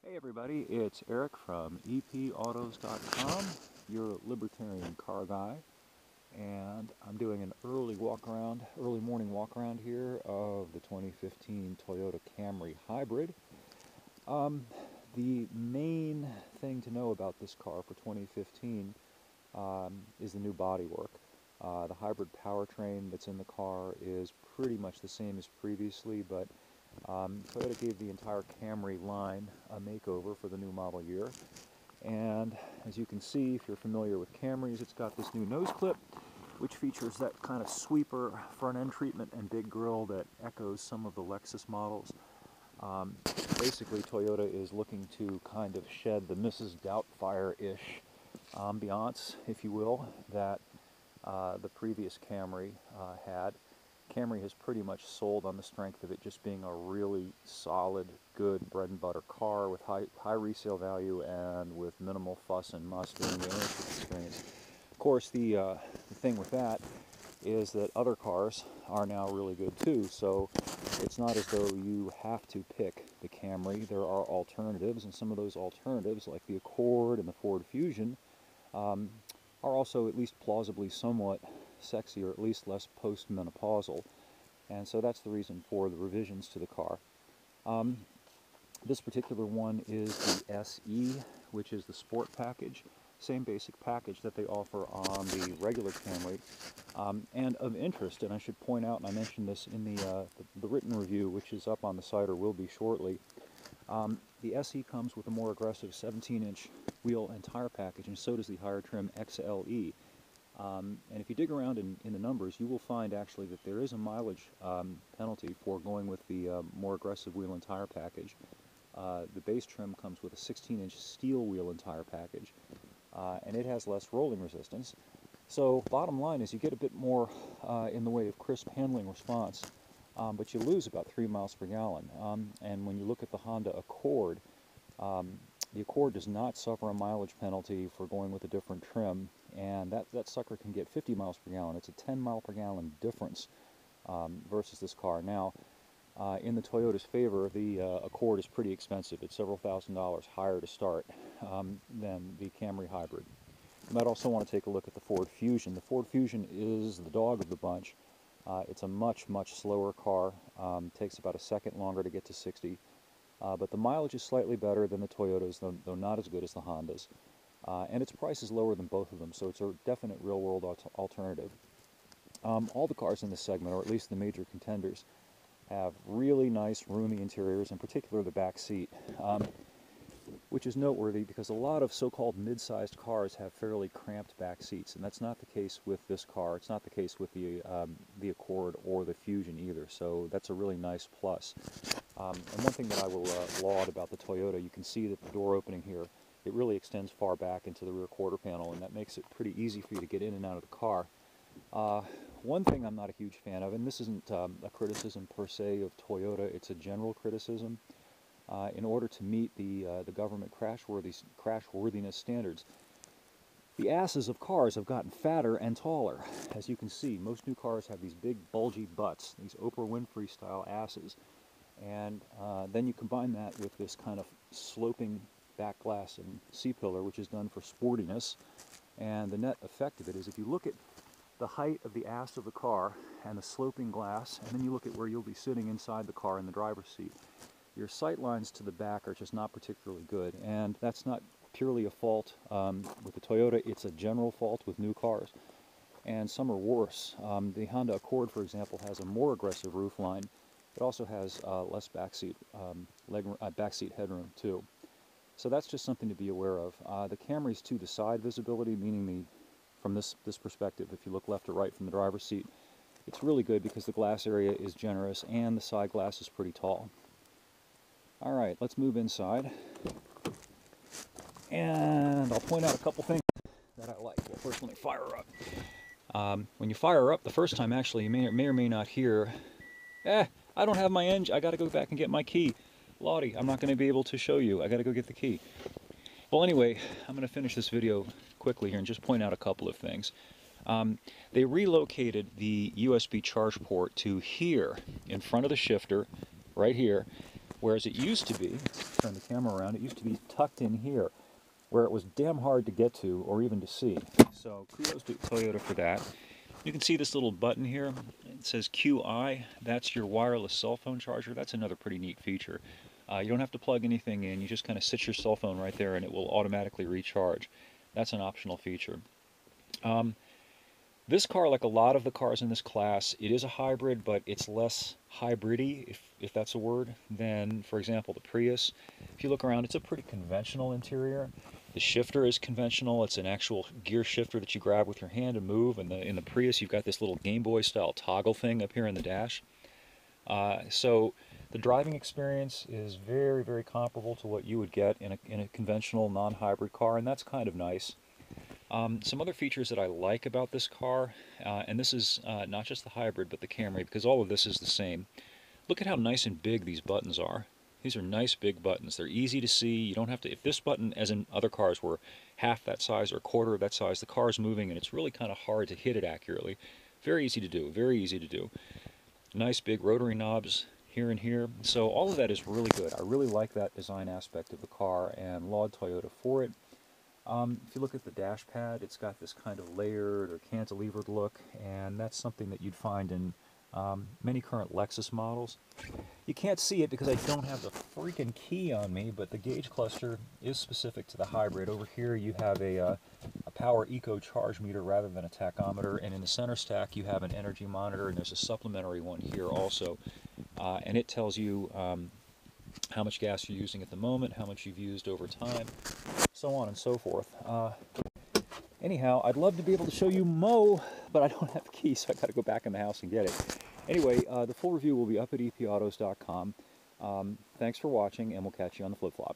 Hey everybody, it's Eric from epautos.com, your Libertarian car guy, and I'm doing an early morning walk around here of the 2015 Toyota Camry Hybrid. The main thing to know about this car for 2015 is the new bodywork. The hybrid powertrain that's in the car is pretty much the same as previously, but Toyota gave the entire Camry line a makeover for the new model year. And as you can see, if you're familiar with Camrys, it's got this new nose clip, which features that kind of sweeper front end treatment and big grille that echoes some of the Lexus models. Basically, Toyota is looking to kind of shed the Mrs. Doubtfire-ish ambiance, if you will, that the previous Camry had. Camry has pretty much sold on the strength of it just being a really solid, good bread and butter car with high resale value and with minimal fuss and muss during the ownership experience. Of course, the thing with that is that other cars are now really good too, so it's not as though you have to pick the Camry. There are alternatives, and some of those alternatives, like the Accord and the Ford Fusion, are also at least plausibly somewhat sexy, or at least less post-menopausal, and so that's the reason for the revisions to the car. This particular one is the SE, which is the Sport package, same basic package that they offer on the regular Camry, and of interest, and I should point out, and I mentioned this in the written review, which is up on the site or will be shortly. The SE comes with a more aggressive 17-inch wheel and tire package, and so does the higher trim XLE. And if you dig around in the numbers, you will find actually that there is a mileage penalty for going with the more aggressive wheel and tire package. The base trim comes with a 16-inch steel wheel and tire package, and it has less rolling resistance. So bottom line is you get a bit more in the way of crisp handling response, but you lose about 3 miles per gallon. And when you look at the Honda Accord, the Accord does not suffer a mileage penalty for going with a different trim, and that sucker can get 50 miles per gallon. It's a 10 mile per gallon difference versus this car. Now, in the Toyota's favor, the Accord is pretty expensive. It's several $1,000s higher to start than the Camry Hybrid. You might also want to take a look at the Ford Fusion. The Ford Fusion is the dog of the bunch. It's a much slower car. Takes about a second longer to get to 60. But the mileage is slightly better than the Toyotas, though not as good as the Hondas. And its price is lower than both of them, so it's a definite real-world alternative. All the cars in this segment, or at least the major contenders, have really nice, roomy interiors, in particular the back seat, which is noteworthy because a lot of so-called mid-sized cars have fairly cramped back seats, and that's not the case with this car. It's not the case with the Accord or the Fusion either, so that's a really nice plus. And one thing that I will laud about the Toyota, you can see that the door opening here, it really extends far back into the rear quarter panel, and that makes it pretty easy for you to get in and out of the car. One thing I'm not a huge fan of, and this isn't a criticism per se of Toyota, it's a general criticism. In order to meet the government crashworthiness standards, the asses of cars have gotten fatter and taller. As you can see, most new cars have these big bulgy butts, these Oprah Winfrey style asses. And then you combine that with this kind of sloping back glass and C-pillar, which is done for sportiness, and the net effect of it is if you look at the height of the ass of the car and the sloping glass, and then you look at where you'll be sitting inside the car in the driver's seat, your sight lines to the back are just not particularly good, and that's not purely a fault with the Toyota, it's a general fault with new cars, and some are worse. The Honda Accord, for example, has a more aggressive roof line. It also has less backseat headroom too. So that's just something to be aware of. The Camry's to the side visibility, meaning from this perspective, if you look left or right from the driver's seat, it's really good because the glass area is generous and the side glass is pretty tall. All right, let's move inside. And I'll point out a couple things that I like. Well, first, let me fire up. When you fire up the first time, actually, you may or may not hear, I don't have my engine, I gotta go back and get my key. Lottie, I'm not gonna be able to show you, I gotta go get the key. Well, anyway, I'm gonna finish this video quickly here and just point out a couple of things. They relocated the USB charge port to here, in front of the shifter, right here, Whereas it used to be, turn the camera around, it used to be tucked in here, where it was damn hard to get to or even to see. So kudos to Toyota for that. You can see this little button here. It says QI. That's your wireless cell phone charger. That's another pretty neat feature. You don't have to plug anything in. You just kind of sit your cell phone right there and it will automatically recharge. That's an optional feature. This car, like a lot of the cars in this class, it is a hybrid, but it's less hybrid-y, if that's a word, than, for example, the Prius. If you look around, it's a pretty conventional interior. The shifter is conventional. It's an actual gear shifter that you grab with your hand and move. And in the Prius, you've got this little Game Boy-style toggle thing up here in the dash. So the driving experience is very, very comparable to what you would get in a conventional non-hybrid car, and that's kind of nice. Some other features that I like about this car, and this is not just the hybrid, but the Camry, because all of this is the same. Look at how nice and big these buttons are. These are nice big buttons. They're easy to see. You don't have to, if this button, as in other cars, were half that size or a quarter of that size, the car's moving and it's really kind of hard to hit it accurately. Very easy to do, very easy to do. Nice big rotary knobs here and here. So all of that is really good. I really like that design aspect of the car and laud Toyota for it. If you look at the dash pad, it's got this kind of layered or cantilevered look, and that's something that you'd find in many current Lexus models. You can't see it because I don't have the freaking key on me, but the gauge cluster is specific to the hybrid. Over here you have a power eco charge meter rather than a tachometer, and in the center stack you have an energy monitor, and there's a supplementary one here also, and it tells you how much gas you're using at the moment, how much you've used over time, so on and so forth. Anyhow, I'd love to be able to show you Mo, but I don't have the key, so I got to go back in the house and get it. Anyway, the full review will be up at epautos.com. Thanks for watching, and we'll catch you on the flip-flop.